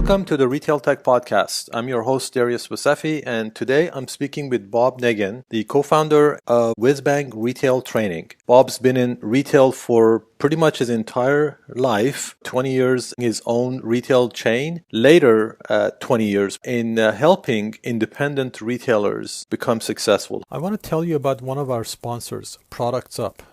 Welcome to the Retail Tech Podcast. I'm your host, Darius Wasafi, and today I'm speaking with Bob Negen, the co-founder of WhizBang Retail Training. Bob's been in retail for pretty much his entire life, 20 years in his own retail chain, later 20 years in helping independent retailers become successful. I want to tell you about one of our sponsors, Products Up.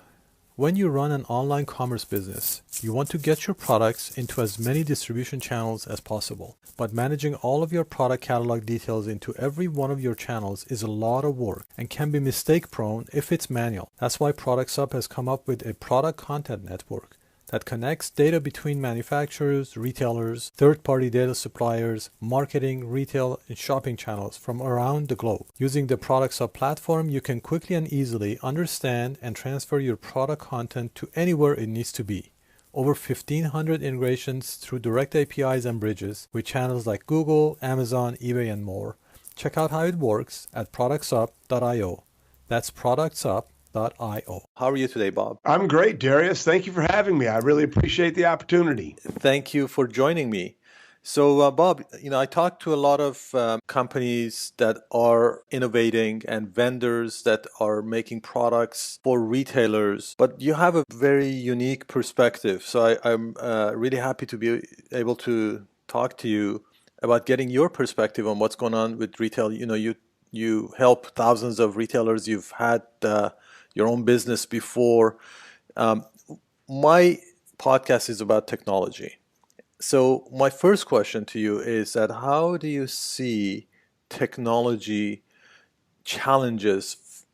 When you run an online commerce business, you want to get your products into as many distribution channels as possible. But managing all of your product catalog details into every one of your channels is a lot of work and can be mistake prone if it's manual. That's why Products Up has come up with a product content network that connects data between manufacturers, retailers, third-party data suppliers, marketing, retail, and shopping channels from around the globe. Using the Products Up platform, you can quickly and easily understand and transfer your product content to anywhere it needs to be. Over 1,500 integrations through direct APIs and bridges with channels like Google, Amazon, eBay, and more. Check out how it works at productsup.io. That's productsup.io. How are you today, Bob? I'm great, Darius. Thank you for having me. I really appreciate the opportunity. Thank you for joining me. So, Bob, I talk to a lot of companies that are innovating and vendors that are making products for retailers, but you have a very unique perspective. So I'm really happy to be able to talk to you about getting your perspective on what's going on with retail. You help thousands of retailers. You've had your own business before. My podcast is about technology. So my first question to you is that how do you see technology challenges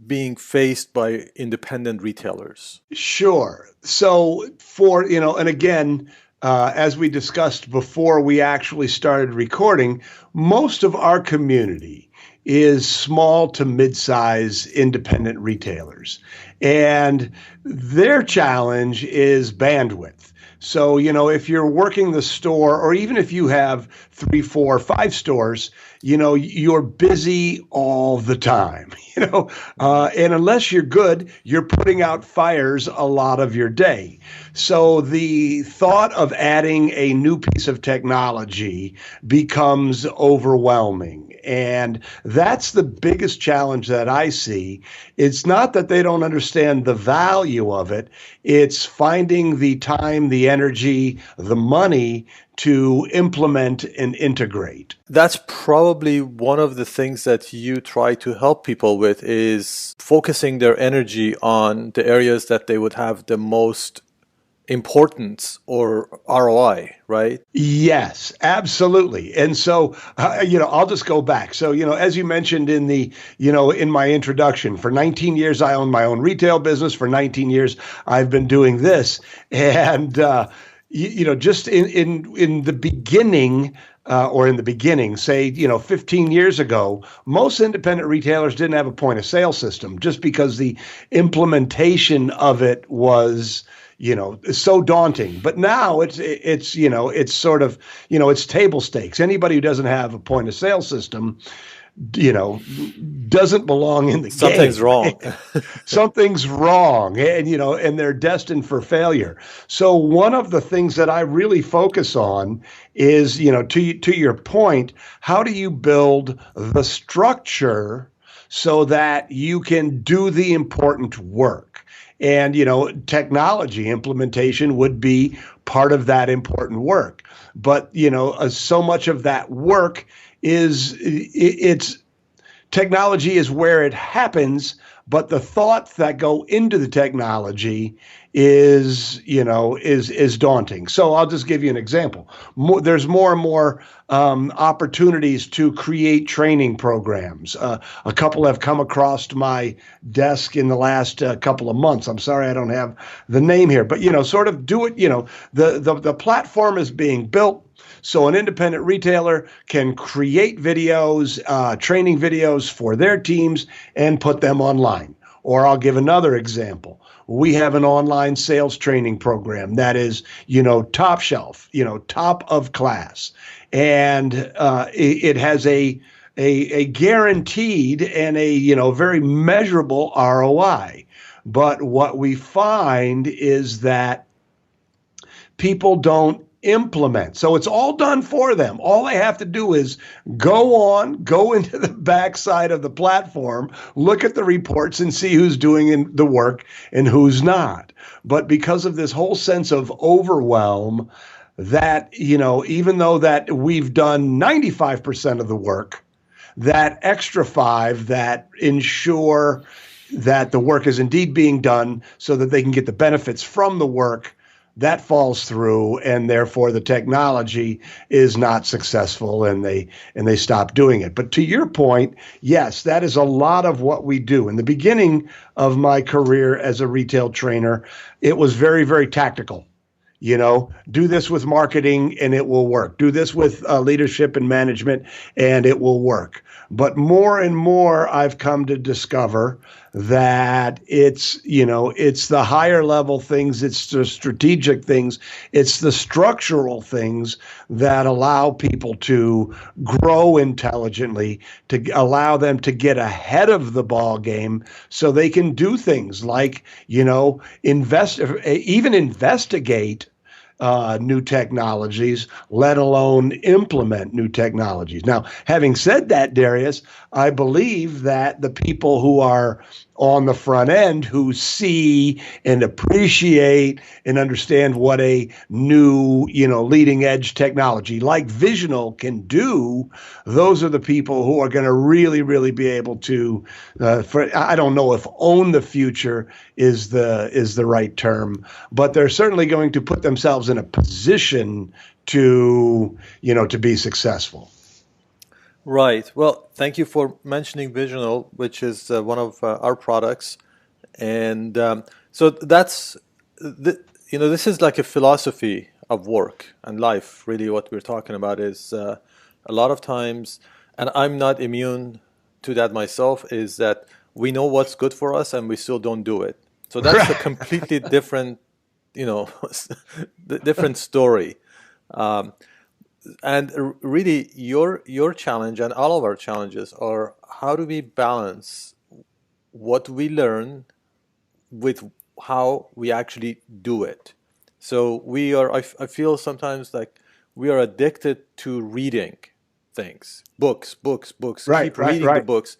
being faced by independent retailers? Sure. So and again, as we discussed before we actually started recording, most of our community is small to mid-size independent retailers. And their challenge is bandwidth. So, if you're working the store, or even if you have 3, 4, 5 stores, you're busy all the time, and unless you're good, you're putting out fires a lot of your day. So the thought of adding a new piece of technology becomes overwhelming. And that's the biggest challenge that I see. It's not that they don't understand the value of it. It's finding the time, the energy, the money to implement and integrate. That's probably one of the things that you try to help people with, is focusing their energy on the areas that they would have the most importance or ROI, right? Yes, absolutely. And so, I'll just go back. So, as you mentioned in my introduction, for 19 years, I owned my own retail business. For 19 years, I've been doing this. And, just in the beginning, say, 15 years ago, most independent retailers didn't have a point of sale system just because the implementation of it was so daunting. But now it's sort of, it's table stakes. Anybody who doesn't have a point of sale system, doesn't belong in the Something's game. wrong. Something's wrong. And they're destined for failure. So one of the things that I really focus on is, to your point, how do you build the structure so that you can do the important work? And, technology implementation would be part of that important work. But, so much of that work it's technology is where it happens, but the thoughts that go into the technology is daunting. So I'll just give you an example. There's more and more opportunities to create training programs. A couple have come across my desk in the last couple of months. I'm sorry I don't have the name here, but sort of do it. The platform is being built. So an independent retailer can create videos, training videos for their teams and put them online. Or I'll give another example. We have an online sales training program that is, top shelf, top of class. And it has a guaranteed and a very measurable ROI. But what we find is that people don't implement. So it's all done for them. All they have to do is go into the backside of the platform, look at the reports and see who's doing the work and who's not. But because of this whole sense of overwhelm, that, even though that we've done 95% of the work, that extra 5 that ensure that the work is indeed being done so that they can get the benefits from the work, that falls through, and therefore the technology is not successful, and they stop doing it. But to your point, yes, that is a lot of what we do. In the beginning of my career as a retail trainer, it was very, very tactical. Do this with marketing and it will work. Do this with leadership and management and it will work. But more and more, I've come to discover that it's the higher level things, it's the strategic things, it's the structural things that allow people to grow intelligently, to allow them to get ahead of the ball game so they can do things like, investigate new technologies, let alone implement new technologies. Now, having said that, Darius, I believe that the people who are on the front end, who see and appreciate and understand what a new, leading edge technology like Visional can do, those are the people who are going to really, really be able to, I don't know if own the future is the right term, but they're certainly going to put themselves in a position to be successful. Right. Well, thank you for mentioning Visional, which is one of our products, and so this is like a philosophy of work and life. Really, what we're talking about is a lot of times, and I'm not immune to that myself, is that we know what's good for us and we still don't do it. So that's a completely different, different story. And really, your challenge and all of our challenges are how do we balance what we learn with how we actually do it. So I feel sometimes like we are addicted to reading things, books, Right, keep reading right. the books,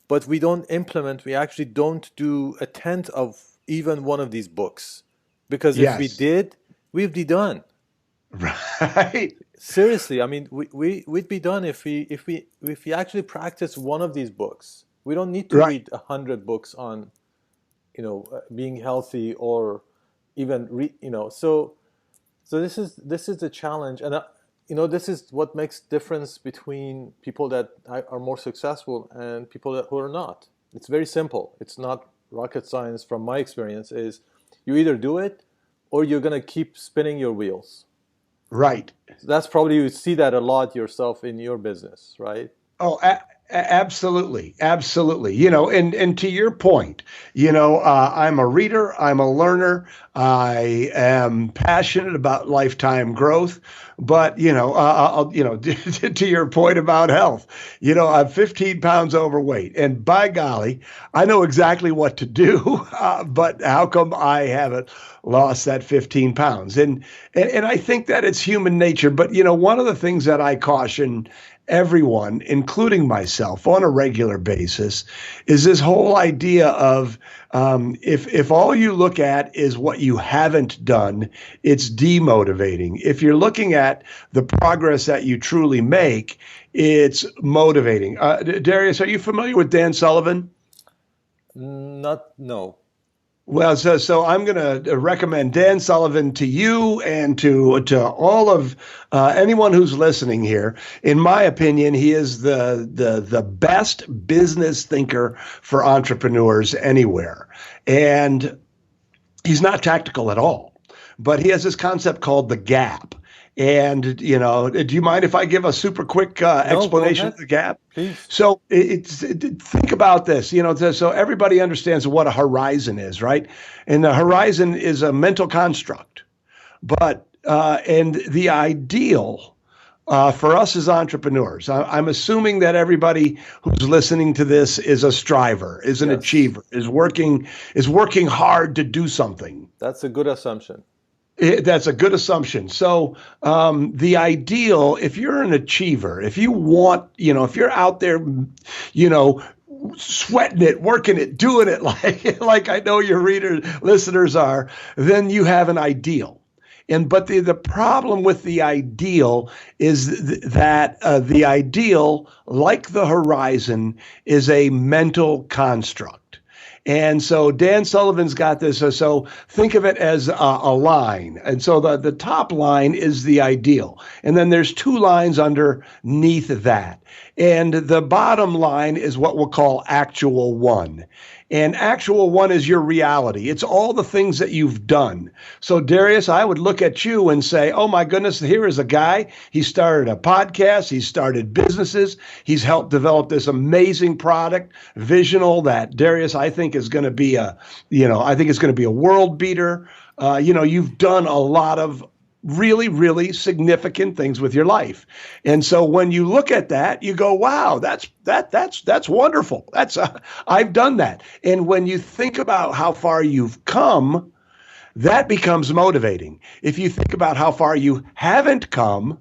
but we don't implement. We actually don't do a tenth of even one of these books, because if we Yes. did, we'd be done. Right. Seriously, I mean, we'd be done if we actually practice one of these books. We don't need to Right. read 100 books on, being healthy, or even So this is the challenge, and this is what makes difference between people that are more successful and people who are not. It's very simple. It's not rocket science. From my experience, is you either do it or you're gonna keep spinning your wheels. Right. That's probably, you see that a lot yourself in your business, right? Oh, absolutely, absolutely. And to your point, I'm a reader, I'm a learner, I am passionate about lifetime growth. But to your point about health, I'm 15 pounds overweight, and by golly, I know exactly what to do. But how come I haven't lost that 15 pounds? And I think that it's human nature. But one of the things that I caution everyone, including myself, on a regular basis, is this whole idea of if all you look at is what you haven't done, it's demotivating. If you're looking at the progress that you truly make, it's motivating. Darius, are you familiar with Dan Sullivan? No. Well, so I'm going to recommend Dan Sullivan to you and to all of anyone who's listening here. In my opinion, he is the best business thinker for entrepreneurs anywhere, and he's not tactical at all. But he has this concept called the gap. And, do you mind if I give a super quick explanation of the gap? Please. So think about this, so everybody understands what a horizon is, right? And the horizon is a mental construct. But, and the ideal for us as entrepreneurs, I'm assuming that everybody who's listening to this is a striver, is an achiever, is working hard to do something. That's a good assumption. That's a good assumption. So, the ideal, if you're an achiever, if you want, if you're out there, you know, sweating it, working it, doing it like I know your listeners are, then you have an ideal. But the problem with the ideal is that the ideal, like the horizon, is a mental construct. And so Dan Sullivan's got this. So think of it as a line. And so the top line is the ideal. And then there's two lines underneath that. And the bottom line is what we'll call actual one. And actual one is your reality. It's all the things that you've done. So, Darius, I would look at you and say, oh, my goodness, here is a guy. He started a podcast. He started businesses. He's helped develop this amazing product, Visional, that Darius, I think is going to be I think it's going to be a world beater. You've done a lot of really, really significant things with your life. And so when you look at that, you go, wow, that's wonderful. I've done that. And when you think about how far you've come, that becomes motivating. If you think about how far you haven't come,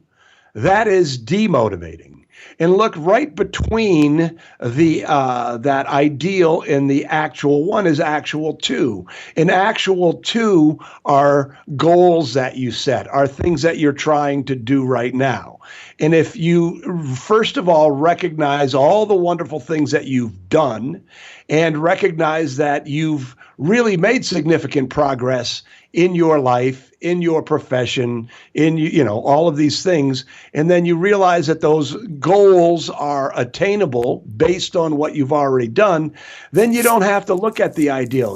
that is demotivating. And look right between the that ideal and the actual one is actual two. And actual two are goals that you set, are things that you're trying to do right now. And if you, first of all, recognize all the wonderful things that you've done and recognize that you've really made significant progress in your life, in your profession, in all of these things, and then you realize that those goals are attainable based on what you've already done, then you don't have to look at the ideal.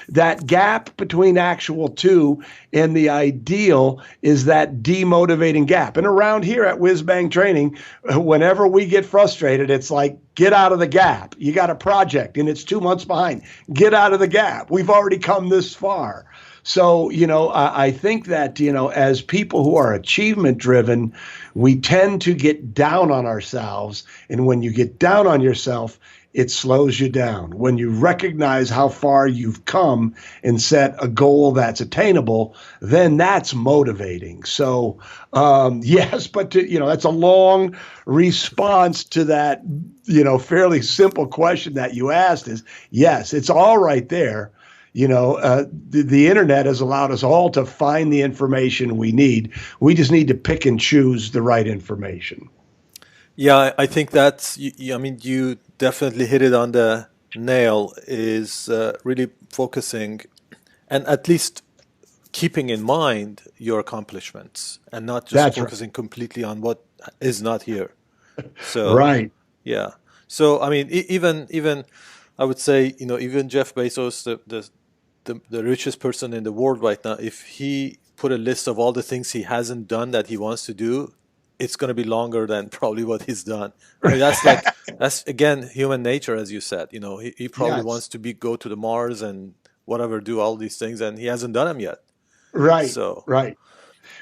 That gap between actual two and the ideal is that demotivating gap. And around here at WhizBang Training, whenever we get frustrated, it's like, get out of the gap. You got a project and it's 2 months behind. Get out of the gap. We've already come this far. So, I think that, as people who are achievement driven, we tend to get down on ourselves. And when you get down on yourself, it slows you down. When you recognize how far you've come and set a goal that's attainable, then that's motivating. So, yes, but that's a long response to that, fairly simple question that you asked is, yes, it's all right there. The internet has allowed us all to find the information we need. We just need to pick and choose the right information. Yeah, I think you definitely hit it on the nail, is really focusing and at least keeping in mind your accomplishments and not just That's focusing completely on what is not here. So, right. yeah. So, even I would say, even Jeff Bezos, the richest person in the world right now, if he put a list of all the things he hasn't done that he wants to do, it's going to be longer than probably what he's done. That's again human nature, as you said. He probably wants to go to the Mars and whatever, do all these things, and he hasn't done them yet. Right. So, right.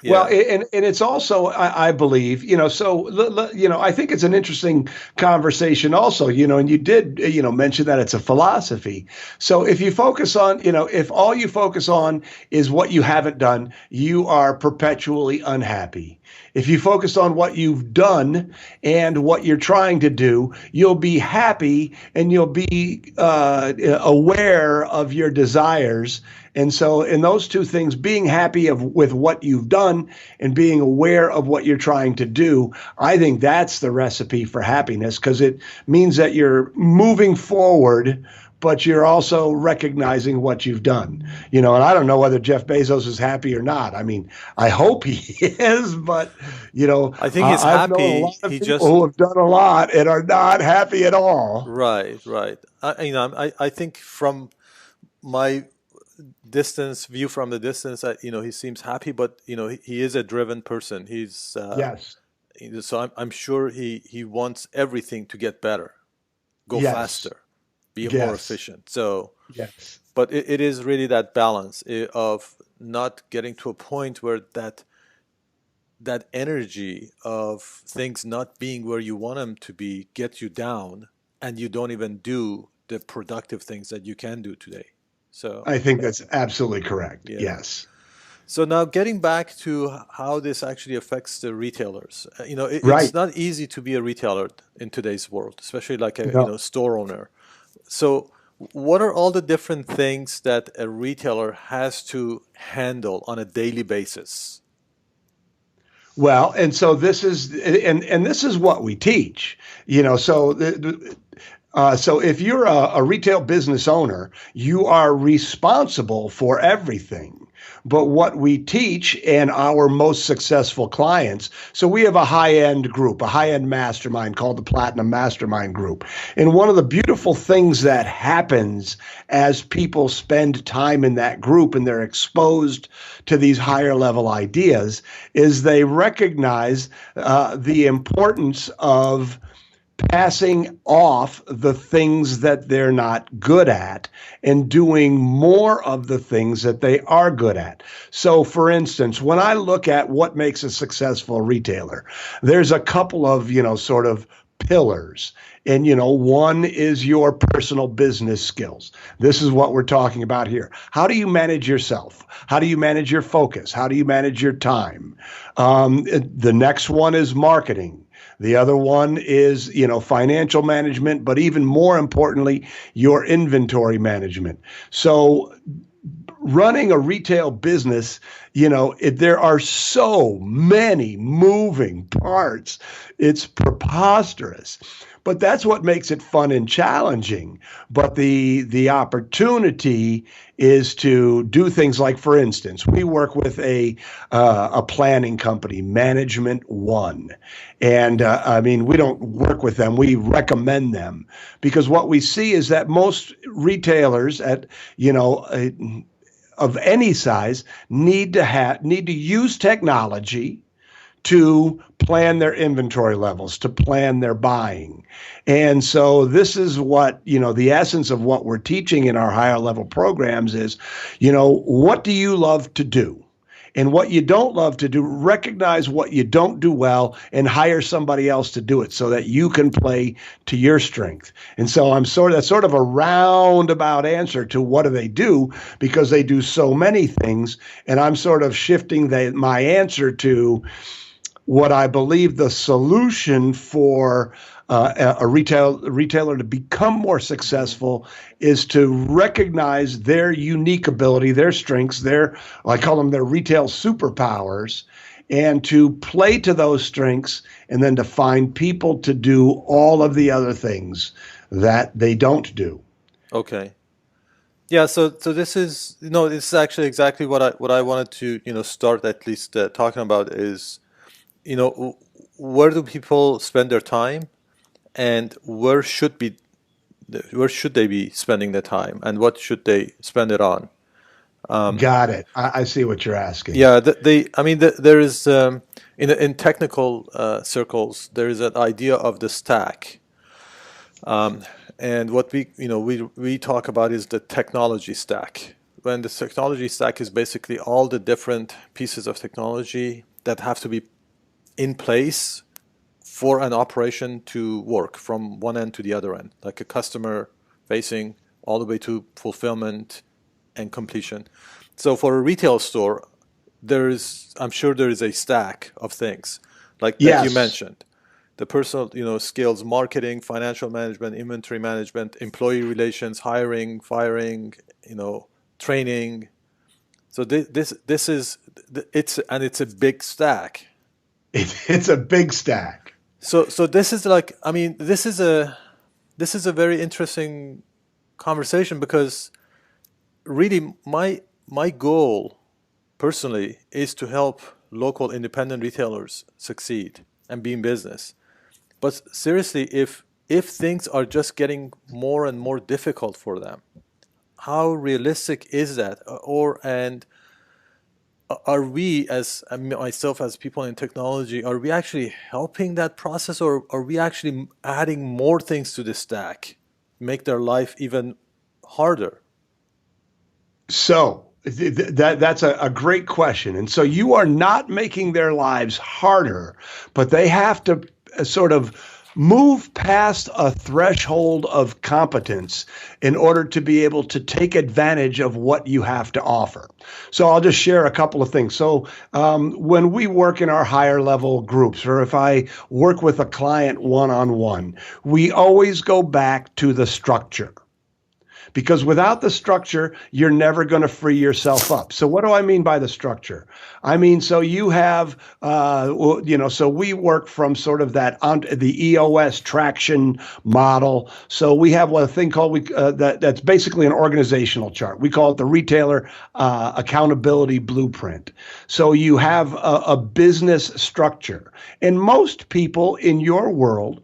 yeah. Well, and it's also, I believe, I think it's an interesting conversation also, and you did, mention that it's a philosophy. So if you focus on, if all you focus on is what you haven't done, you are perpetually unhappy. If you focus on what you've done and what you're trying to do, you'll be happy and you'll be aware of your desires. And so in those two things, being happy with what you've done and being aware of what you're trying to do, I think that's the recipe for happiness, because it means that you're moving forward, but you're also recognizing what you've done. And I don't know whether Jeff Bezos is happy or not. I hope he is, but I think he's I've known happy. a lot of people who have done a lot and are not happy at all. Right. I think from my view from the distance, he seems happy, but he is a driven person. He's Yes. So I'm sure he wants everything to get better, go Yes. faster, be more Yes. efficient. So, Yes. but it is really that balance of not getting to a point where that energy of things not being where you want them to be get you down, and you don't even do the productive things that you can do today. So I think that's absolutely correct. yeah. Yes. So now getting back to how this actually affects the retailers. It's Right. not easy to be a retailer in today's world, especially like a, No. store owner. So what are all the different things that a retailer has to handle on a daily basis? Well, and so this is and this is what we teach. So if you're a retail business owner, you are responsible for everything. But what we teach and our most successful clients, so we have a high-end group, a high-end mastermind called the Platinum Mastermind Group. And one of the beautiful things that happens as people spend time in that group and they're exposed to these higher level ideas is they recognize the importance of passing off the things that they're not good at and doing more of the things that they are good at. So, for instance, when I look at what makes a successful retailer, there's a couple of, sort of pillars. And, one is your personal business skills. This is what we're talking about here. How do you manage yourself? How do you manage your focus? How do you manage your time? The next one is marketing. The other one is, financial management, but even more importantly, your inventory management. So running a retail business, there are so many moving parts. It's preposterous. But that's what makes it fun and challenging. But the opportunity is to do things like, for instance, we work with a planning company, Management One, and we don't work with them; we recommend them because what we see is that most retailers at of any size need to use technology to plan their inventory levels, to plan their buying. And so this is what, the essence of what we're teaching in our higher level programs is, what do you love to do? And what you don't love to do, recognize what you don't do well and hire somebody else to do it so that you can play to your strength. And so that's sort of a roundabout answer to what do they do because they do so many things. And I'm sort of shifting my answer to what I believe the solution for a retailer to become more successful is to recognize their unique ability, their strengths, I call them their retail superpowers, and to play to those strengths and then to find people to do all of the other things that they don't do. Okay. Yeah, so this is this is actually exactly what I wanted to start at least talking about is where do people spend their time and where should they be spending their time and what should they spend it on. Got it. I see what you're asking. Yeah, there is in technical circles there is an idea of the stack, and what we talk about is the technology stack. When the technology stack is basically all the different pieces of technology that have to be in place for an operation to work from one end to the other end, like a customer facing all the way to fulfillment and completion. So for a retail store, I'm sure there is a stack of things like that you Yes. mentioned. The personal, skills, marketing, financial management, inventory management, employee relations, hiring, firing, training. So this is it's a big stack. It's a big stack. So this is like, this is a very interesting conversation because really my goal personally is to help local independent retailers succeed and be in business. But seriously, if things are just getting more and more difficult for them, how realistic is that? And are we, as myself, as people in technology, are we actually helping that process, or are we actually adding more things to the stack, make their life even harder? So that's a great question. And so you are not making their lives harder, but they have to sort of move past a threshold of competence in order to be able to take advantage of what you have to offer. So I'll just share a couple of things. So when we work in our higher level groups, or if I work with a client one-on-one, we always go back to the structure. Because without the structure, you're never going to free yourself up. So what do I mean by the structure? I mean, so you have, so we work from sort of the EOS traction model. So we have a thing called, that's basically an organizational chart. We call it the retailer accountability blueprint. So you have a business structure. And most people in your world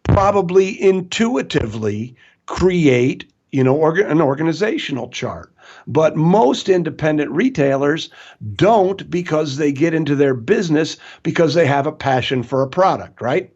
probably intuitively create an organizational chart. But most independent retailers don't, because they get into their business because they have a passion for a product, right?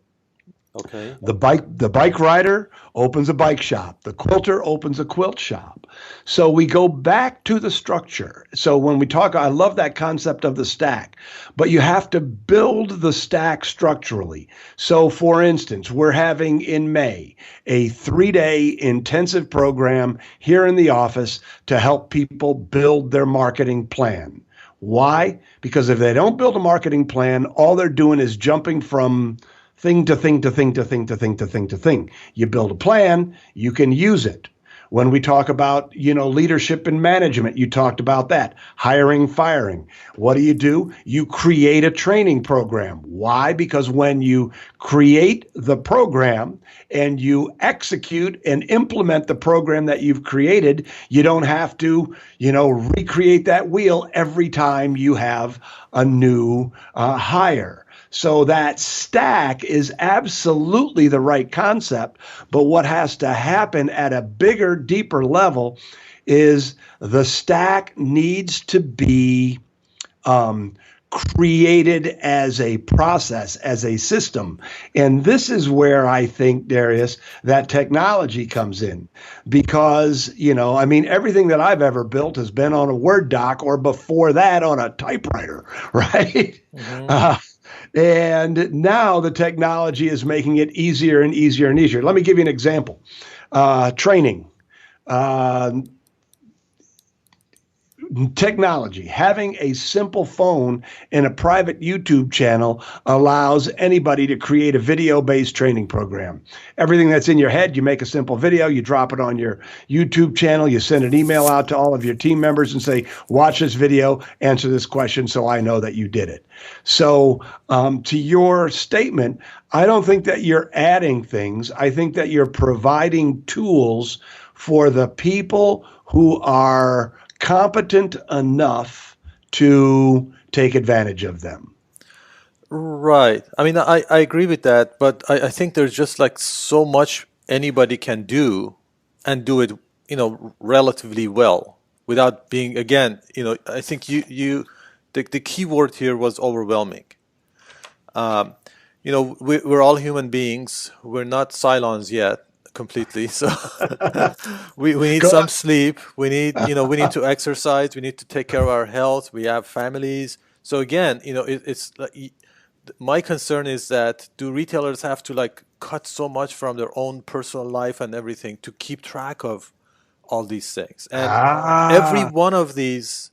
Okay. The bike rider opens a bike shop. The quilter opens a quilt shop. So we go back to the structure. So when we talk, I love that concept of the stack, but you have to build the stack structurally. So for instance, we're having in May a 3-day intensive program here in the office to help people build their marketing plan. Why? Because if they don't build a marketing plan, all they're doing is jumping from thing to thing to thing to thing to thing to thing to thing. You build a plan, you can use it. When we talk about, leadership and management, you talked about that. Hiring, firing. What do? You create a training program. Why? Because when you create the program and you execute and implement the program that you've created, you don't have to, recreate that wheel every time you have a new hire. So that stack is absolutely the right concept. But what has to happen at a bigger, deeper level is the stack needs to be created as a process, as a system. And this is where I think, Darius, that technology comes in. Because, everything that I've ever built has been on a Word doc, or before that on a typewriter, right? Mm-hmm. And now the technology is making it easier and easier and easier. Let me give you an example. Training. Technology, having a simple phone and a private YouTube channel allows anybody to create a video-based training program. Everything that's in your head, you make a simple video, you drop it on your YouTube channel, you send an email out to all of your team members and say, watch this video, answer this question so I know that you did it. So to your statement, I don't think that you're adding things. I think that you're providing tools for the people who are competent enough to take advantage of them. Right. I agree with that, but I think there's just like so much anybody can do and do it, relatively well without being, again, I think the key word here was overwhelming. We're all human beings. We're not Cylons yet. Completely. So we need some sleep. We need to exercise. We need to take care of our health. We have families. So again, it's like, my concern is that do retailers have to cut so much from their own personal life and everything to keep track of all these things? And every one of these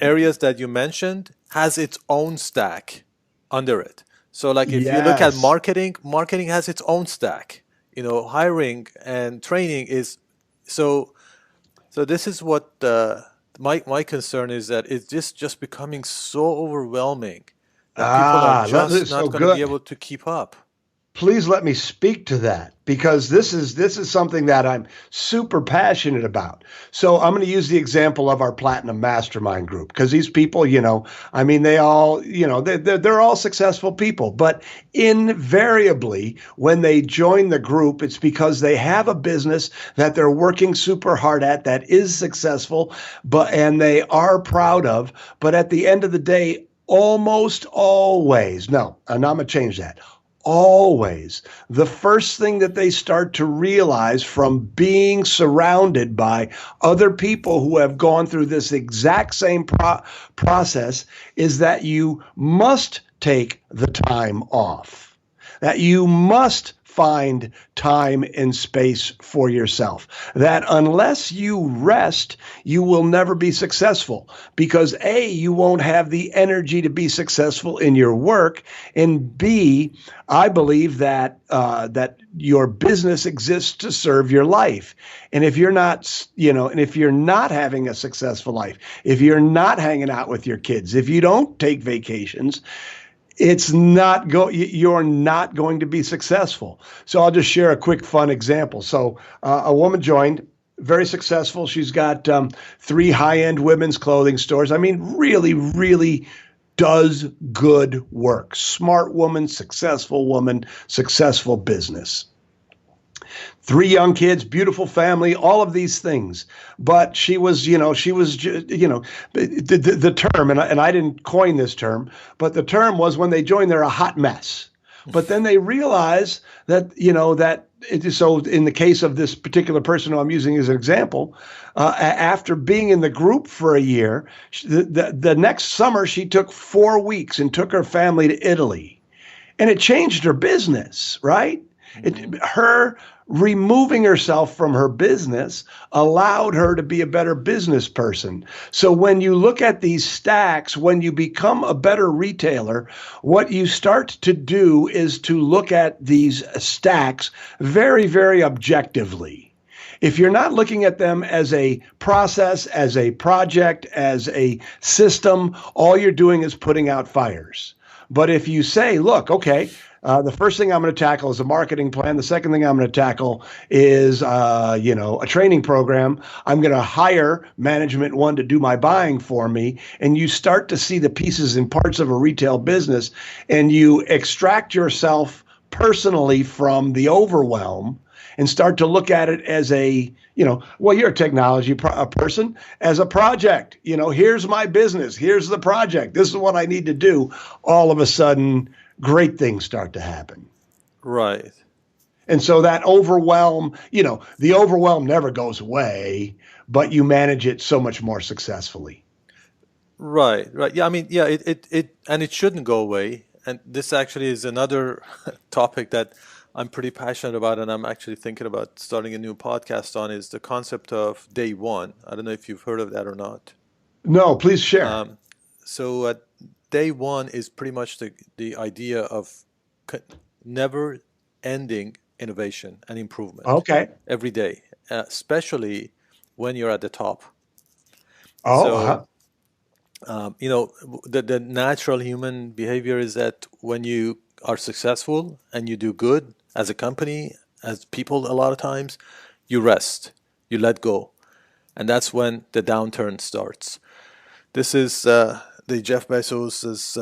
areas that you mentioned has its own stack under it. So if you look at marketing has its own stack. Hiring and training is so this is what my concern is, that it's just becoming so overwhelming that people are just not going to be able to keep up. Please let me speak to that, because this is something that I'm super passionate about. So I'm going to use the example of our Platinum Mastermind group, because these people, they all, they're all successful people, but invariably when they join the group, it's because they have a business that they're working super hard at that is successful, and they are proud of. But at the end of the day, almost always, no, and I'm going to change that. Always, the first thing that they start to realize from being surrounded by other people who have gone through this exact same process is that you must take the time off. that you must find time and space for yourself. That unless you rest, you will never be successful because A, you won't have the energy to be successful in your work, and B, I believe that that your business exists to serve your life. And if you're not, and if you're not having a successful life, if you're not hanging out with your kids, if you don't take vacations, you're not going to be successful. So I'll just share a quick fun example. So a woman joined, very successful. She's got 3 high-end women's clothing stores. I mean, really, really does good work. Smart woman, successful business. 3 young kids, beautiful family, all of these things. But the term, and I didn't coin this term, but the term was when they join, they're a hot mess. But then they realize that, so in the case of this particular person who I'm using as an example, after being in the group for a year, the next summer, she took 4 weeks and took her family to Italy. And it changed her business, right? Her removing herself from her business allowed her to be a better business person. So when you look at these stacks, when you become a better retailer, what you start to do is to look at these stacks very, very objectively. If you're not looking at them as a process, as a project, as a system, all you're doing is putting out fires. But if you say, look, okay, the first thing I'm going to tackle is a marketing plan. The second thing I'm going to tackle is, a training program. I'm going to hire management 1 to do my buying for me. And you start to see the pieces and parts of a retail business, and you extract yourself personally from the overwhelm and start to look at it as you're a technology person, as a project. Here's my business. Here's the project. This is what I need to do. All of a sudden, great things start to happen. Right. And so that overwhelm, the overwhelm never goes away, but you manage it so much more successfully. Right. Yeah, I mean, yeah, it shouldn't go away. And this actually is another topic that I'm pretty passionate about, and I'm actually thinking about starting a new podcast on, is the concept of day one. I don't know if you've heard of that or not. No, please share. So day one is pretty much the idea of never ending innovation and improvement. Okay. Every day, especially when you're at the top. Oh, the natural human behavior is that when you are successful and you do good as a company, as people, a lot of times, you rest, you let go. And that's when the downturn starts. This is the Jeff Bezos's,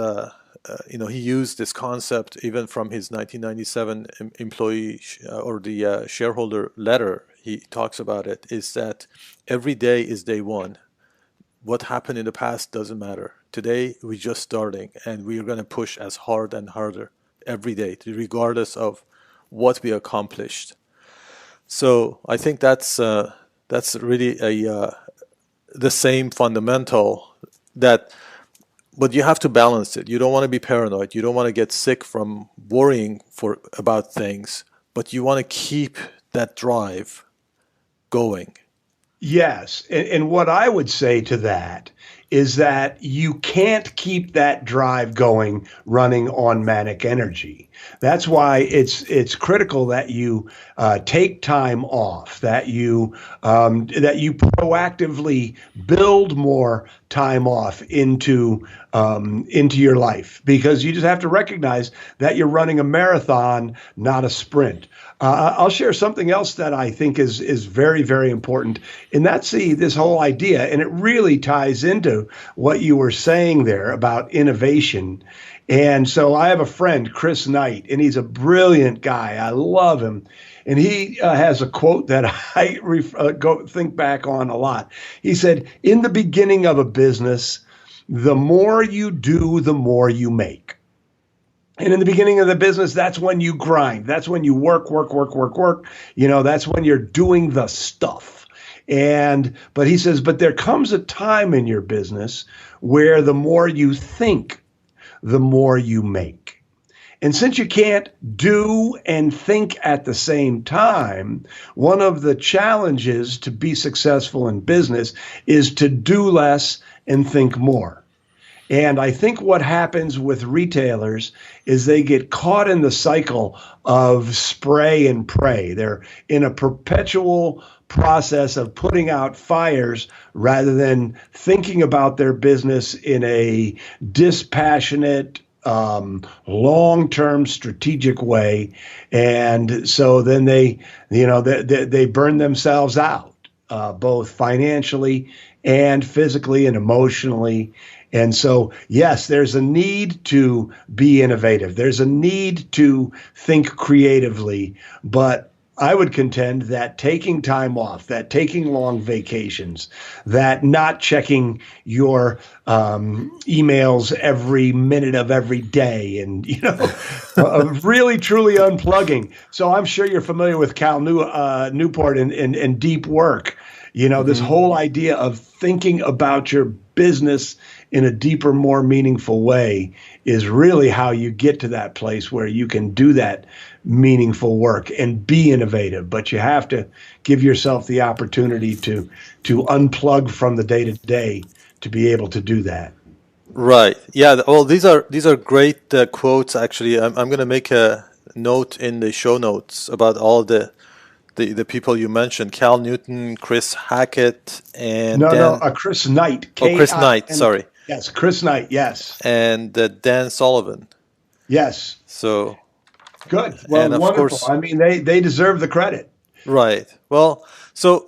he used this concept even from his 1997 employee or the shareholder letter. He talks about it, is that every day is day one. What happened in the past doesn't matter. Today, we're just starting, and we're going to push as hard and harder every day, regardless of what we accomplished. So I think that's really the same fundamental but you have to balance it. You don't want to be paranoid. You don't want to get sick from worrying about things, but you want to keep that drive going. Yes. And what I would say to that is that you can't keep that drive going running on manic energy. That's why it's critical that you take time off, that you proactively build more time off into your life, because you just have to recognize that you're running a marathon, not a sprint. I'll share something else that I think is very, very important, and that's this whole idea, and it really ties into what you were saying there about innovation. And so I have a friend, Chris Knight, and he's a brilliant guy. I love him. And he has a quote that I think back on a lot. He said, in the beginning of a business, the more you do, the more you make. And in the beginning of the business, that's when you grind. That's when you work. That's when you're doing the stuff. But he says, but there comes a time in your business where the more you think, the more you make. And since you can't do and think at the same time, one of the challenges to be successful in business is to do less and think more. And I think what happens with retailers is they get caught in the cycle of spray and pray. They're in a perpetual process of putting out fires rather than thinking about their business in a dispassionate, long-term strategic way. And so then they burn themselves out, both financially and physically and emotionally. And so, yes, there's a need to be innovative. There's a need to think creatively. But I would contend that taking time off, that taking long vacations, that not checking your emails every minute of every day, and really truly unplugging. So I'm sure you're familiar with Cal Newport and deep work. This whole idea of thinking about your business in a deeper, more meaningful way is really how you get to that place where you can do that meaningful work and be innovative. But you have to give yourself the opportunity to unplug from the day to day to be able to do that. Right. Yeah. Well, these are great quotes. Actually, I'm going to make a note in the show notes about all the people you mentioned: Cal Newton, Chris Hackett, and Chris Knight. Chris Knight. Sorry. Yes, Chris Knight. Yes. And Dan Sullivan. Yes. So good. Well, and of wonderful. course, I mean, they deserve the credit. Right. Well, so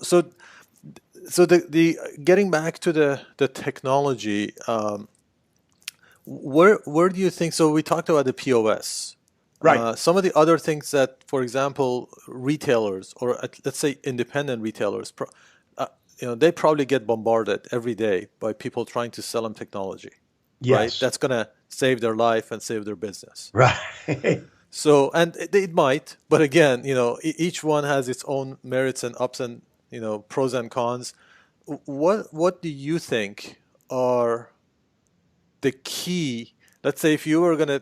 the getting back to the technology, where do you think? So we talked about the POS. Right. Some of the other things that, for example, retailers or let's say independent retailers, they probably get bombarded every day by people trying to sell them technology. Yes. Right? That's going to save their life and save their business. Right. So, and it might, but again, each one has its own merits and ups and, pros and cons. What do you think are the key? Let's say if you were going to,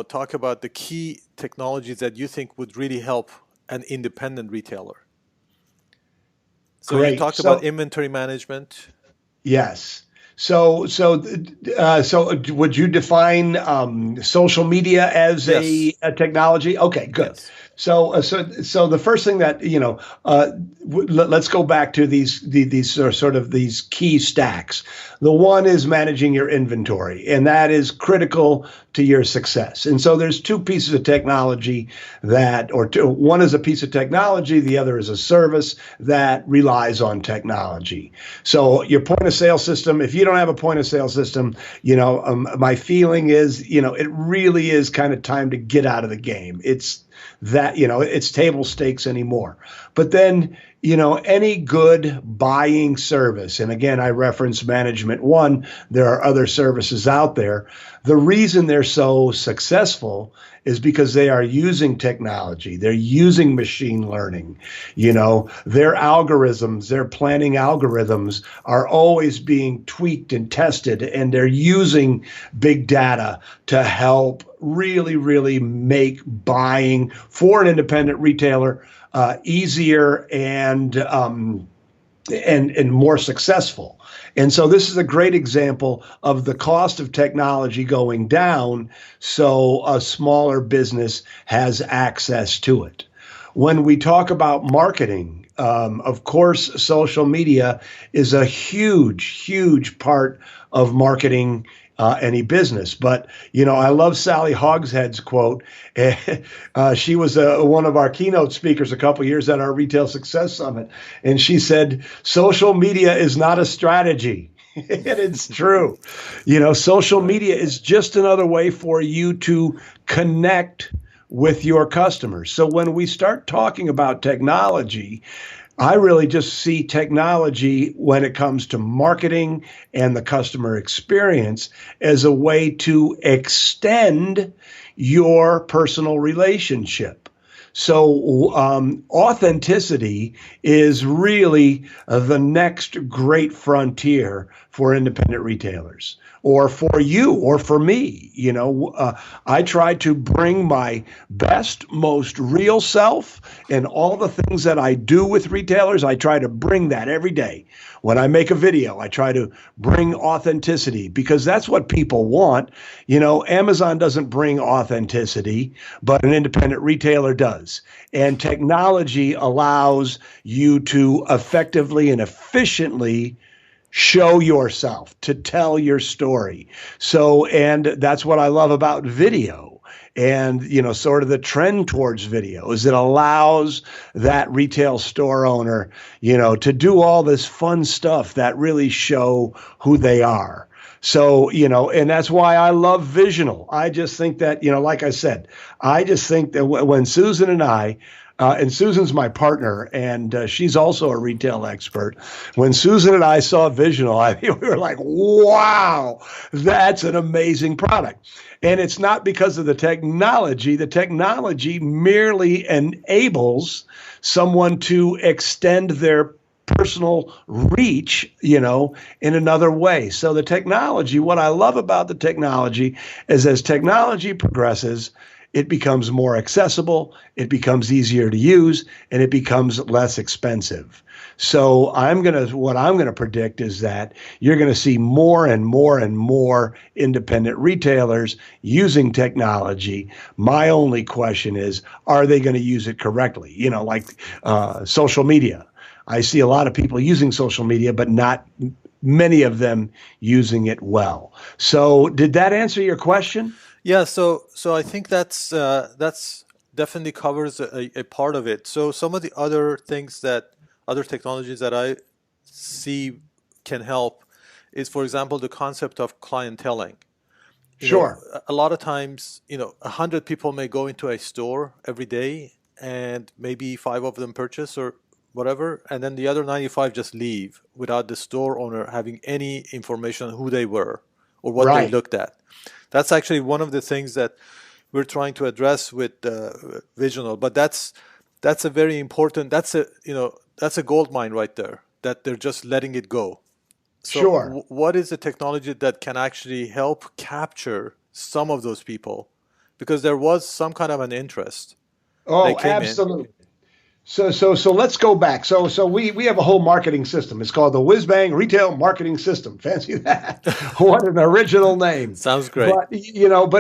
talk about the key technologies that you think would really help an independent retailer. So Great. You talked about inventory management. Yes. So would you define social media as a technology? Okay, good. Yes. So the first thing that let's go back to these sort of these key stacks. The one is managing your inventory, and that is critical to your success. And so there's two pieces of technology one is a piece of technology, the other is a service that relies on technology. So your point of sale system, if you don't have a point of sale system, my feeling is, it really is kind of time to get out of the game. It's table stakes anymore. But then, any good buying service, and again, I reference Management One, there are other services out there. The reason they're so successful is because they are using technology. They're using machine learning. Their algorithms, their planning algorithms are always being tweaked and tested, and they're using big data to help really, really make buying for an independent retailer easier and more successful. And so this is a great example of the cost of technology going down, so a smaller business has access to it. When we talk about marketing, of course, social media is a huge, huge part of marketing any business. But, I love Sally Hogshead's quote. She was one of our keynote speakers a couple years at our Retail Success Summit. And she said, social media is not a strategy. And it's true. Social media is just another way for you to connect with your customers. So when we start talking about technology, I really just see technology when it comes to marketing and the customer experience as a way to extend your personal relationship. So authenticity is really the next great frontier for independent retailers, or for you, or for me. I try to bring my best, most real self, and all the things that I do with retailers. I try to bring that every day. When I make a video, I try to bring authenticity, because that's what people want. Amazon doesn't bring authenticity, but an independent retailer does. And technology allows you to effectively and efficiently show yourself, to tell your story. So, and that's what I love about video. And, sort of the trend towards video is it allows that retail store owner, to do all this fun stuff that really show who they are. So, and that's why I love Visional. I just think that, like I said, I just think that when Susan and Susan's my partner, and she's also a retail expert. When Susan and I saw Visional, we were like, wow, that's an amazing product. And it's not because of the technology. The technology merely enables someone to extend their personal reach, in another way. So the technology, what I love about the technology is as technology progresses, it becomes more accessible, it becomes easier to use, and it becomes less expensive. So what I'm gonna predict is that you're gonna see more and more and more independent retailers using technology. My only question is, are they gonna use it correctly? Like social media. I see a lot of people using social media, but not many of them using it well. So did that answer your question? Yeah, so I think that's definitely covers a part of it. So some of the other technologies that I see can help is, for example, the concept of clienteling. Sure. A lot of times, 100 people may go into a store every day, and maybe 5 of them purchase or whatever, and then the other 95 just leave without the store owner having any information on who they were or what they looked at. That's actually one of the things that we're trying to address with Visional. But that's a very important. That's a gold mine right there. That they're just letting it go. So sure. What is the technology that can actually help capture some of those people? Because there was some kind of an interest. Oh, absolutely. So let's go back. So we have a whole marketing system. It's called the WhizBang Retail Marketing System. Fancy that? What an original name. Sounds great. But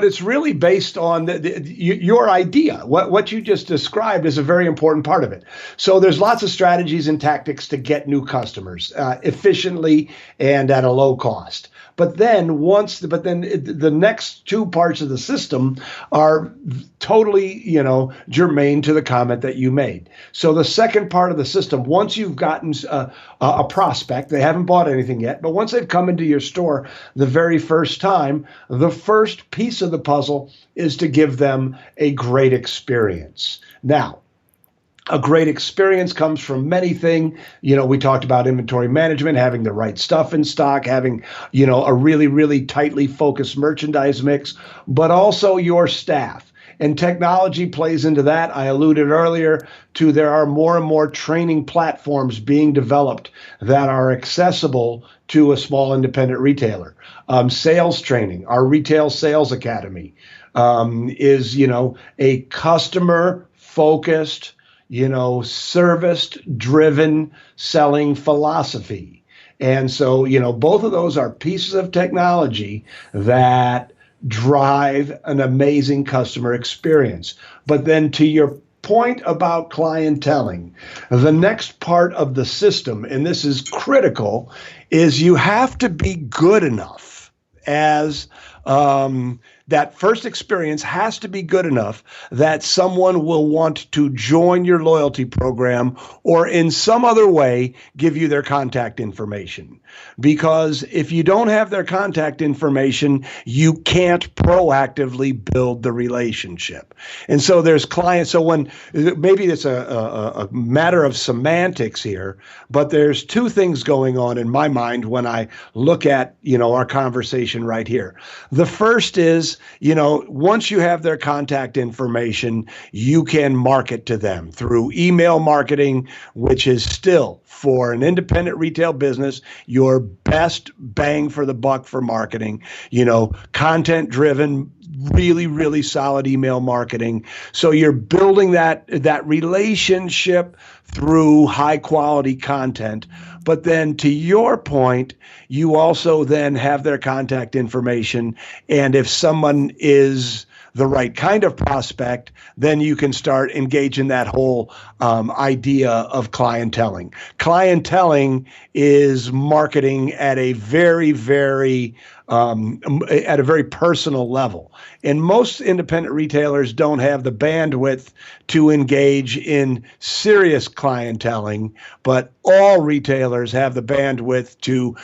it's really based on your idea. What you just described is a very important part of it. So there's lots of strategies and tactics to get new customers efficiently and at a low cost. But then the next two parts of the system are totally, germane to the comment that you made. So the second part of the system, once you've gotten a prospect, they haven't bought anything yet, but once they've come into your store the very first time, the first piece of the puzzle is to give them a great experience. Now, a great experience comes from many things. We talked about inventory management, having the right stuff in stock, having, a really, really tightly focused merchandise mix, but also your staff. And technology plays into that. I alluded earlier to there are more and more training platforms being developed that are accessible to a small independent retailer. Sales training, our Retail Sales Academy is, a customer-focused, service-driven selling philosophy. And so, both of those are pieces of technology that drive an amazing customer experience. But then to your point about clienteling, the next part of the system, and this is critical, is you have to be good enough as that first experience has to be good enough that someone will want to join your loyalty program or in some other way give you their contact information. Because if you don't have their contact information, you can't proactively build the relationship. And so there's clients. So when maybe it's a matter of semantics here, but there's two things going on in my mind when I look at, our conversation right here. The first is, once you have their contact information, you can market to them through email marketing, which is still for an independent retail business, your best bang for the buck for marketing, content driven, really, really solid email marketing. So you're building that relationship through high quality content. But then to your point, you also then have their contact information. And if someone is the right kind of prospect, then you can start engaging that whole idea of clienteling. Clienteling is marketing at a very, very personal level. And most independent retailers don't have the bandwidth to engage in serious clienteling, but all retailers have the bandwidth to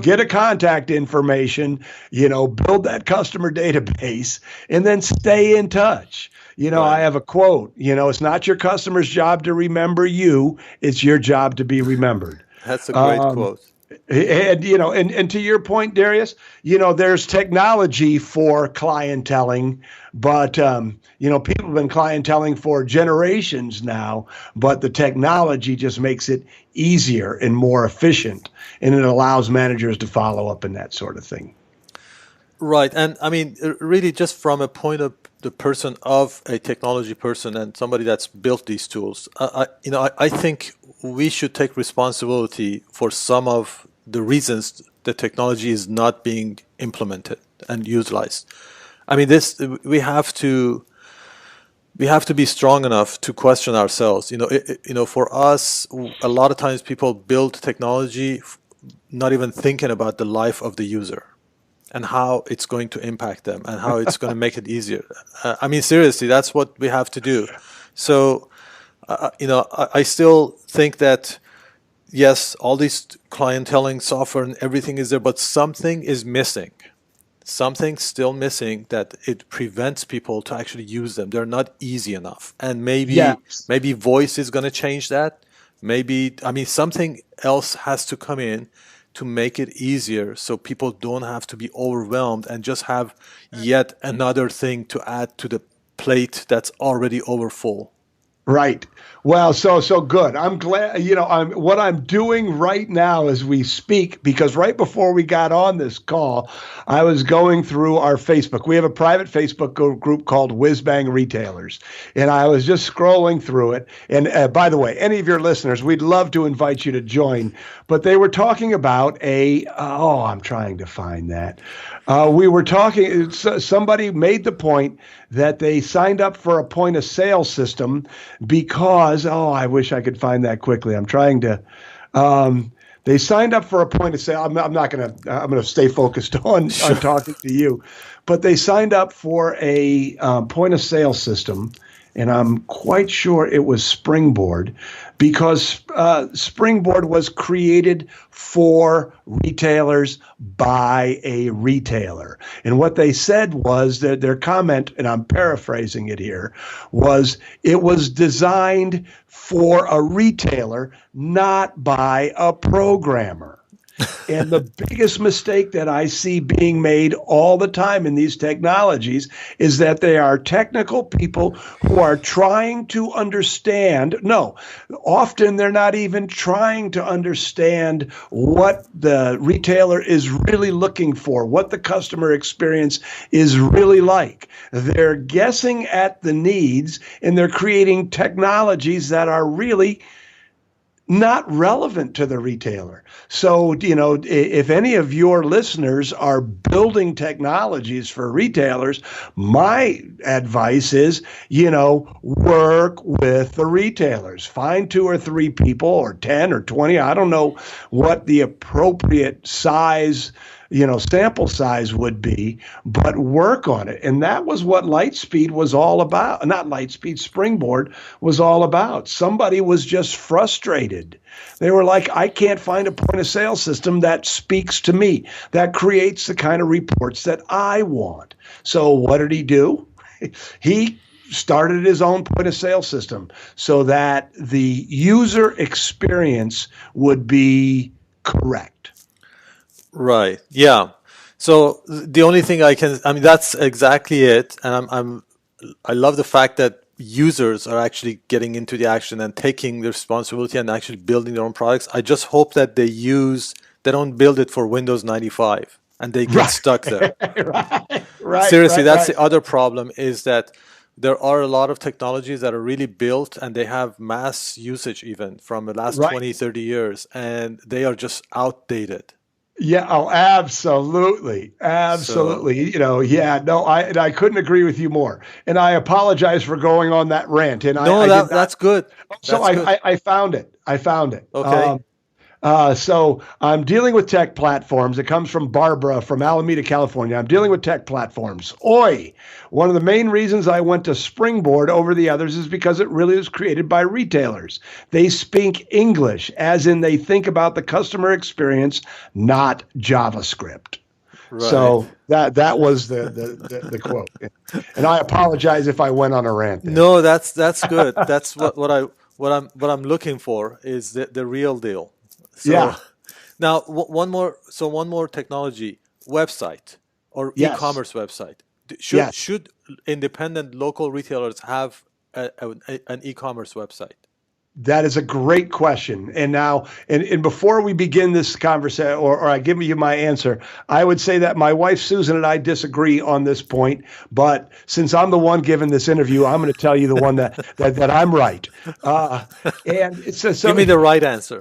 get a contact information, build that customer database, and then stay in touch. Right. I have a quote, it's not your customer's job to remember you, it's your job to be remembered. That's a great quote. And and to your point, Darius, there's technology for clienteling, but people have been clienteling for generations now, but the technology just makes it easier and more efficient, and it allows managers to follow up and that sort of thing. Right. And I mean, really just from a point of the person of a technology person and somebody that's built these tools, I think we should take responsibility for some of the reasons the technology is not being implemented and utilized. I mean, we have to be strong enough to question ourselves. For us, a lot of times people build technology not even thinking about the life of the user and how it's going to impact them and how it's going to make it easier. I mean, seriously, that's what we have to do. So, I still think that, yes, all these clienteling software and everything is there, but something is missing. Something's still missing that it prevents people to actually use them. They're not easy enough. And maybe voice is going to change that. Something else has to come in to make it easier so people don't have to be overwhelmed and just have yet another thing to add to the plate that's already overfull. Right. Well, so good. I'm glad, what I'm doing right now as we speak, because right before we got on this call, I was going through our Facebook. We have a private Facebook group called WhizBang Retailers, and I was just scrolling through it. And by the way, any of your listeners, we'd love to invite you to join. But they were talking about I'm trying to find that. Somebody made the point that they signed up for a point of sale system because, I wish I could find that quickly. I'm trying to, they signed up for a point of sale. I'm going to stay focused on talking to you, but they signed up for a point of sale system. And I'm quite sure it was Springboard because Springboard was created for retailers by a retailer. And what they said was that their comment, and I'm paraphrasing it here, was it was designed for a retailer, not by a programmer. And the biggest mistake that I see being made all the time in these technologies is that they are technical people who are trying to understand. No, often they're not even trying to understand what the retailer is really looking for, what the customer experience is really like. They're guessing at the needs and they're creating technologies that are really not relevant to the retailer. So, if any of your listeners are building technologies for retailers, my advice is, work with the retailers. Find 2 or 3 people or 10 or 20. I don't know what the appropriate size sample size would be, but work on it. And that was what Lightspeed was all about. Not Lightspeed, Springboard was all about. Somebody was just frustrated. They were like, I can't find a point of sale system that speaks to me, that creates the kind of reports that I want. So what did he do? He started his own point of sale system so that the user experience would be correct. Right. Yeah. So the only thing I mean, that's exactly it. And I love the fact that users are actually getting into the action and taking the responsibility and actually building their own products. I just hope that they don't build it for Windows 95 and they get Right. stuck there. Seriously, Right. that's the other problem is that there are a lot of technologies that are really built and they have mass usage even from the last Right. 20, 30 years, and they are just outdated. Yeah, oh, absolutely. So, Absolutely. Yeah, no, I couldn't agree with you more. And I apologize for going on that rant. And no, I did not. that's good. So That's good. I found it. I found it. Okay. So I'm dealing with tech platforms. It comes from Barbara from Alameda, California. I'm dealing with tech platforms. Oi! One of the main reasons I went to Springboard over the others is because it really was created by retailers. They speak English, as in they think about the customer experience, not JavaScript. Right. So that was the quote. And I apologize if I went on a rant there. No, that's good. That's what I'm looking for is the real deal. So Yeah. now one more technology website or Yes. e-commerce website. Yes. Should independent local retailers have an e-commerce website? That is a great question. And now, and before we begin this conversation, or I give you my answer, I would say that my wife Susan and I disagree on this point. But since I'm the one giving this interview, I'm going to tell you the one that I'm right. And it's Give me the right answer.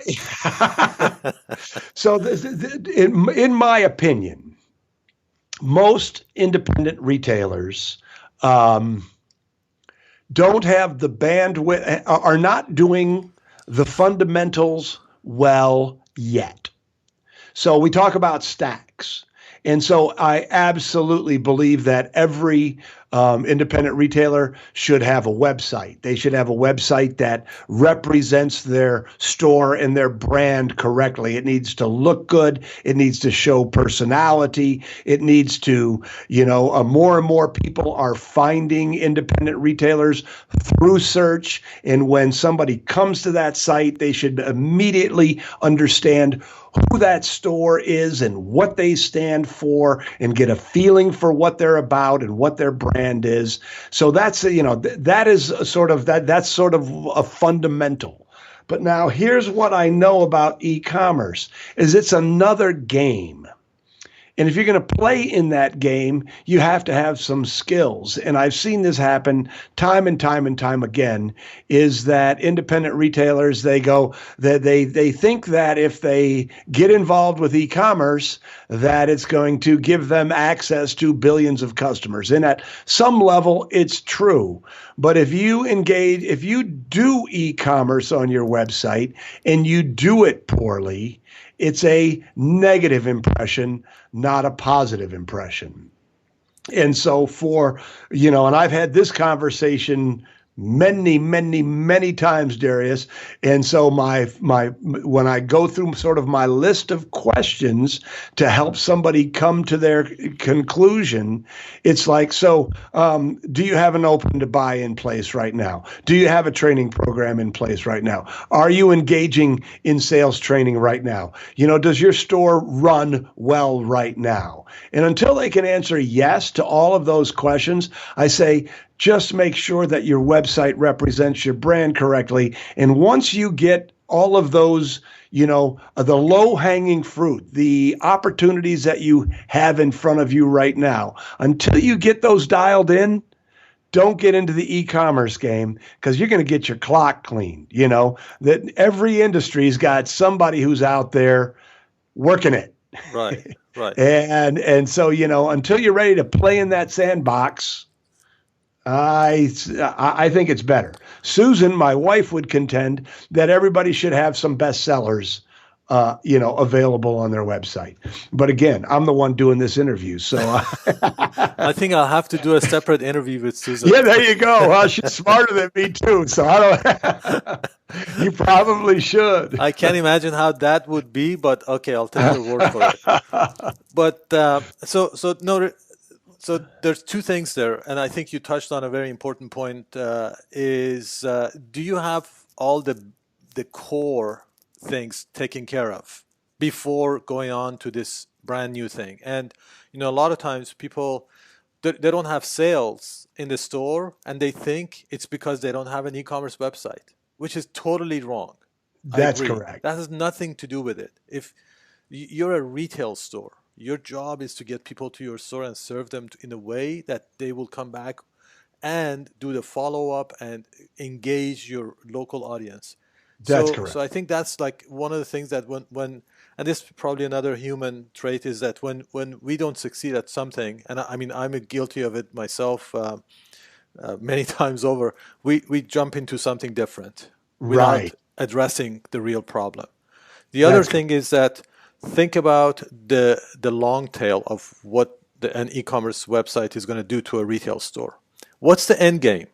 so in my opinion, most independent retailers. Don't have the bandwidth, are not doing the fundamentals well yet. So we talk about stacks. And so I absolutely believe that every independent retailer should have a website. They should have a website that represents their store and their brand correctly. It needs to look good. It needs to show personality. It needs to, more and more people are finding independent retailers through search. And when somebody comes to that site, they should immediately understand who that store is and what they stand for and get a feeling for what they're about and what their brand is. So that's, that's sort of a fundamental. But now here's what I know about e-commerce is it's another game. And if you're going to play in that game, you have to have some skills. And I've seen this happen time and time again, is that independent retailers, they think that if they get involved with e-commerce, that it's going to give them access to billions of customers. And at some level, it's true. But if you do e-commerce on your website and you do it poorly, it's a negative impression, not a positive impression. And so and I've had this conversation many times, Darius. And so when I go through sort of my list of questions to help somebody come to their conclusion, it's like, do you have an open to buy in place right now? Do you have a training program in place right now? Are you engaging in sales training right now? Does your store run well right now? And until they can answer yes to all of those questions, I say, just make sure that your website represents your brand correctly. And once you get all of those, the low-hanging fruit, the opportunities that you have in front of you right now, until you get those dialed in, don't get into the e-commerce game because you're going to get your clock cleaned. That every industry's got somebody who's out there working it. Right, right. And so, until you're ready to play in that sandbox, I think it's better. Susan, my wife, would contend that everybody should have some bestsellers, available on their website. But again, I'm the one doing this interview, so I think I'll have to do a separate interview with Susan. yeah, there you go. Well, she's smarter than me too, so I don't. You probably should. I can't imagine how that would be, but okay, I'll take your word for it. But so there's two things there, and I think you touched on a very important point. Do you have all the core things taken care of before going on to this brand new thing. And a lot of times people they don't have sales in the store, and they think it's because they don't have an e-commerce website, which is totally wrong. I That's agree. correct. That has nothing to do with it. If you're a retail store, your job is to get people to your store and serve them in a way that they will come back and do the follow up and engage your local audience. That's So correct. I think that's like one of the things that when and this is probably another human trait, is that when we don't succeed at something, and I mean I'm guilty of it myself many times over, we jump into something different without Right. addressing the real problem. The other That's correct. thing is that think about the long tail of what an e-commerce website is going to do to a retail store. What's the end game?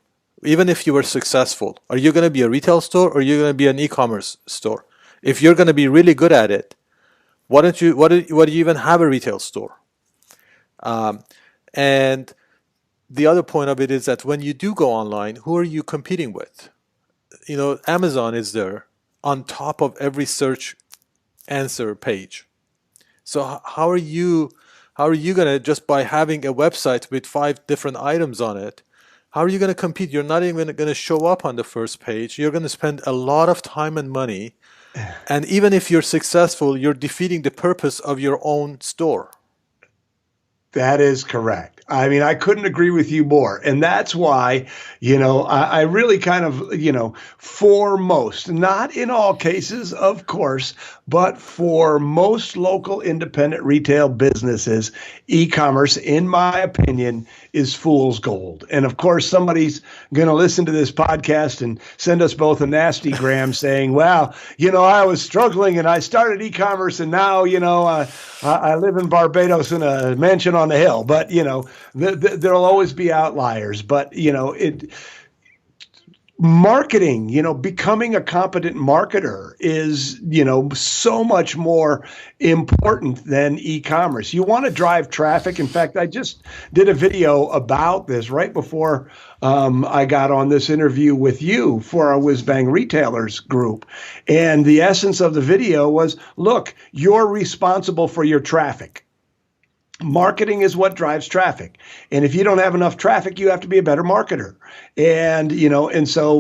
Even if you were successful, are you going to be a retail store or are you going to be an e-commerce store? If you're going to be really good at it, why do you even have a retail store? And the other point of it is that when you do go online, who are you competing with? Amazon is there on top of every search answer page. So how are you going to, just by having a website with 5 different items on it, how are you going to compete? You're not even going to show up on the first page. You're going to spend a lot of time and money. And even if you're successful, you're defeating the purpose of your own store. That is correct. I mean, I couldn't agree with you more. And that's why, I really kind of, for most, not in all cases, of course, but for most local independent retail businesses, e-commerce, in my opinion, is fool's gold. And of course, somebody's going to listen to this podcast and send us both a nasty gram saying, well, I was struggling and I started e-commerce and now, I live in Barbados in a mansion on the hill. But, there'll always be outliers. But, marketing, becoming a competent marketer is, so much more important than e-commerce. You want to drive traffic. In fact, I just did a video about this right before I got on this interview with you for our WhizBang Retailers group. And the essence of the video was, look, you're responsible for your traffic. Marketing is what drives traffic. And if you don't have enough traffic, you have to be a better marketer.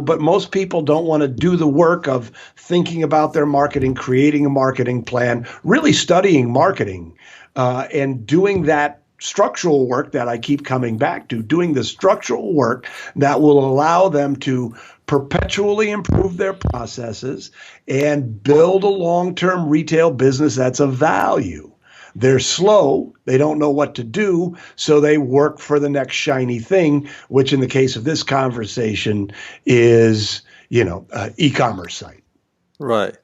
But most people don't want to do the work of thinking about their marketing, creating a marketing plan, really studying marketing, and doing that structural work that I keep coming back to, doing the structural work that will allow them to perpetually improve their processes and build a long-term retail business that's of value. They're slow. They don't know what to do. So they work for the next shiny thing, which in the case of this conversation is, e-commerce site. Right.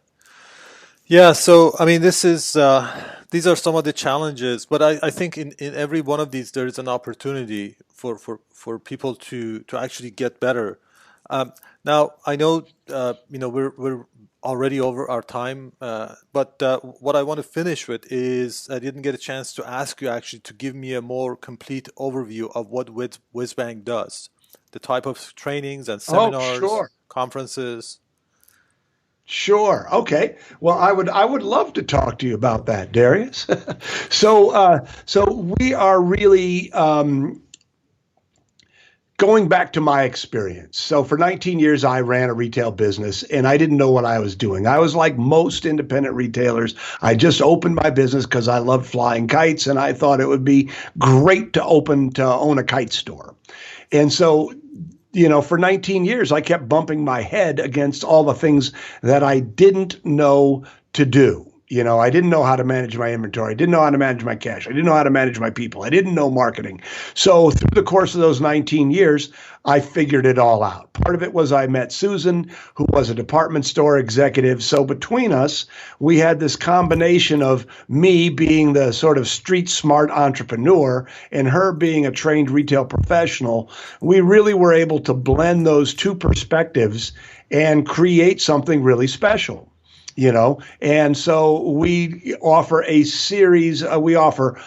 Yeah. So, I mean, these are some of the challenges, but I think in every one of these, there is an opportunity for people to actually get better. Now, I know, we're already over our time, but what I want to finish with is I didn't get a chance to ask you actually to give me a more complete overview of what WhizBang does, the type of trainings and Oh, seminars, sure. conferences. Sure. Okay. Well, I would love to talk to you about that, Darius. So we are really going back to my experience. So for 19 years, I ran a retail business and I didn't know what I was doing. I was like most independent retailers. I just opened my business because I loved flying kites and I thought it would be great to own a kite store. And so, for 19 years, I kept bumping my head against all the things that I didn't know to do. I didn't know how to manage my inventory. I didn't know how to manage my cash. I didn't know how to manage my people. I didn't know marketing. So through the course of those 19 years, I figured it all out. Part of it was I met Susan, who was a department store executive. So between us, we had this combination of me being the sort of street smart entrepreneur and her being a trained retail professional. We really were able to blend those two perspectives and create something really special. And so we offer a series, we offer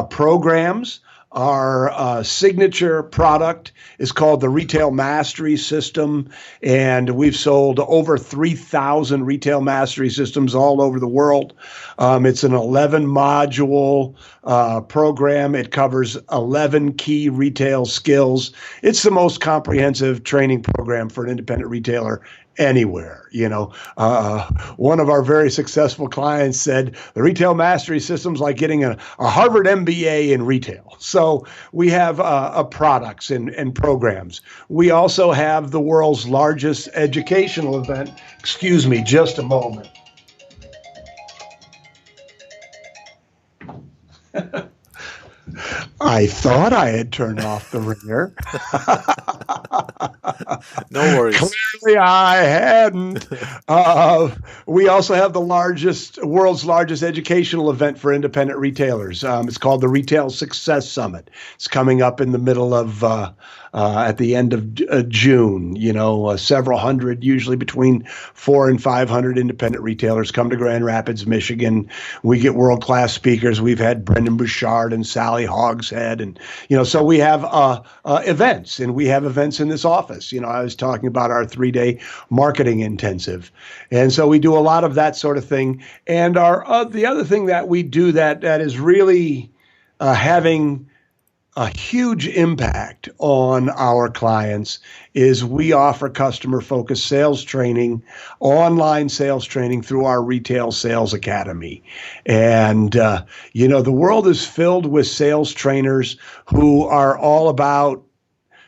programs, Our signature product is called the Retail Mastery System, and we've sold over 3,000 Retail Mastery Systems all over the world. It's an 11 module program. It covers 11 key retail skills. It's the most comprehensive training program for an independent retailer anywhere. One of our very successful clients said the Retail Mastery System's like getting a Harvard MBA in retail. So we have products and programs. We also have the world's largest educational event. Excuse me, just a moment. I thought I had turned off the ringer. No worries. Clearly, I hadn't. We also have the world's largest educational event for independent retailers. It's called the Retail Success Summit. It's coming up in the middle of, at the end of June. Several hundred, usually between 400 and 500 independent retailers come to Grand Rapids, Michigan. We get world-class speakers. We've had Brendan Bouchard and Sally Hogshead, and so we have events, and we have events in this office. I was talking about our 3-day marketing intensive, and so we do a lot of that sort of thing. And the other thing that we do that is really having a huge impact on our clients is we offer customer-focused sales training, online sales training through our Retail Sales Academy. And, the world is filled with sales trainers who are all about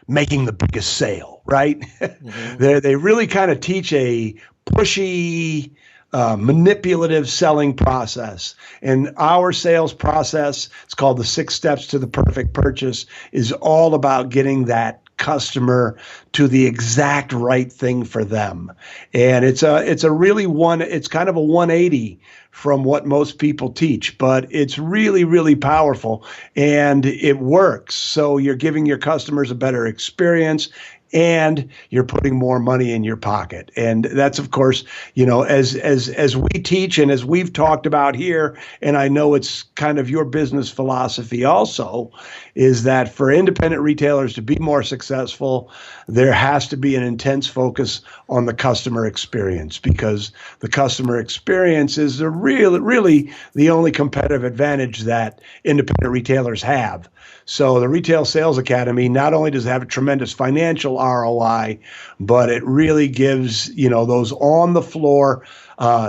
making the biggest sale, right? Mm-hmm. They really kind of teach a pushy, manipulative selling process. And our sales process, it's called the 6 Steps to the Perfect Purchase, is all about getting that customer to the exact right thing for them. And it's kind of a 180 from what most people teach, but it's really, really powerful and it works. So you're giving your customers a better experience, and you're putting more money in your pocket. And that's, of course, as we teach and as we've talked about here, and I know it's kind of your business philosophy also, is that for independent retailers to be more successful, there has to be an intense focus on the customer experience, because the customer experience is really the only competitive advantage that independent retailers have. So the Retail Sales Academy not only does it have a tremendous financial ROI, but it really gives, those on the floor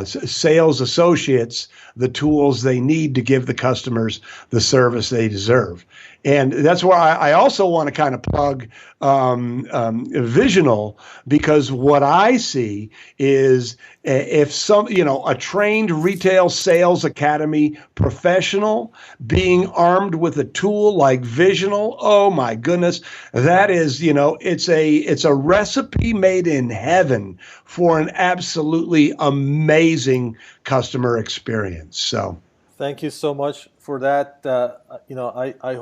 sales associates the tools they need to give the customers the service they deserve. And that's where I also want to kind of plug Visional, because what I see is if a trained Retail Sales Academy professional being armed with a tool like Visional, oh my goodness, that is, it's a recipe made in heaven for an absolutely amazing customer experience. So thank you so much for that. I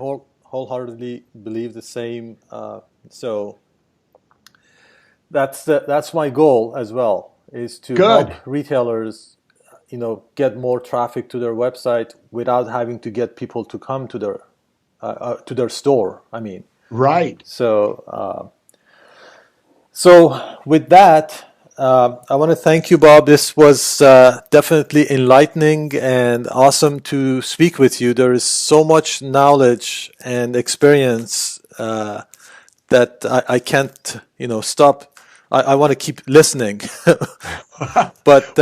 wholeheartedly believe the same. So that's my goal as well, is to help retailers, get more traffic to their website without having to get people to come to their store. Right. So with that, I want to thank you, Bob. This was definitely enlightening and awesome to speak with you. There is so much knowledge and experience that I can't, stop. I want to keep listening. But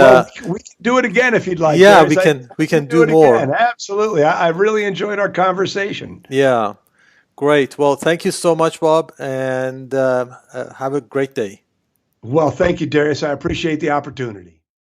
we can do it again if you'd like. Yeah, we can do more. Again. Absolutely. I really enjoyed our conversation. Yeah, great. Well, thank you so much, Bob, and have a great day. Well, thank you, Darius. I appreciate the opportunity.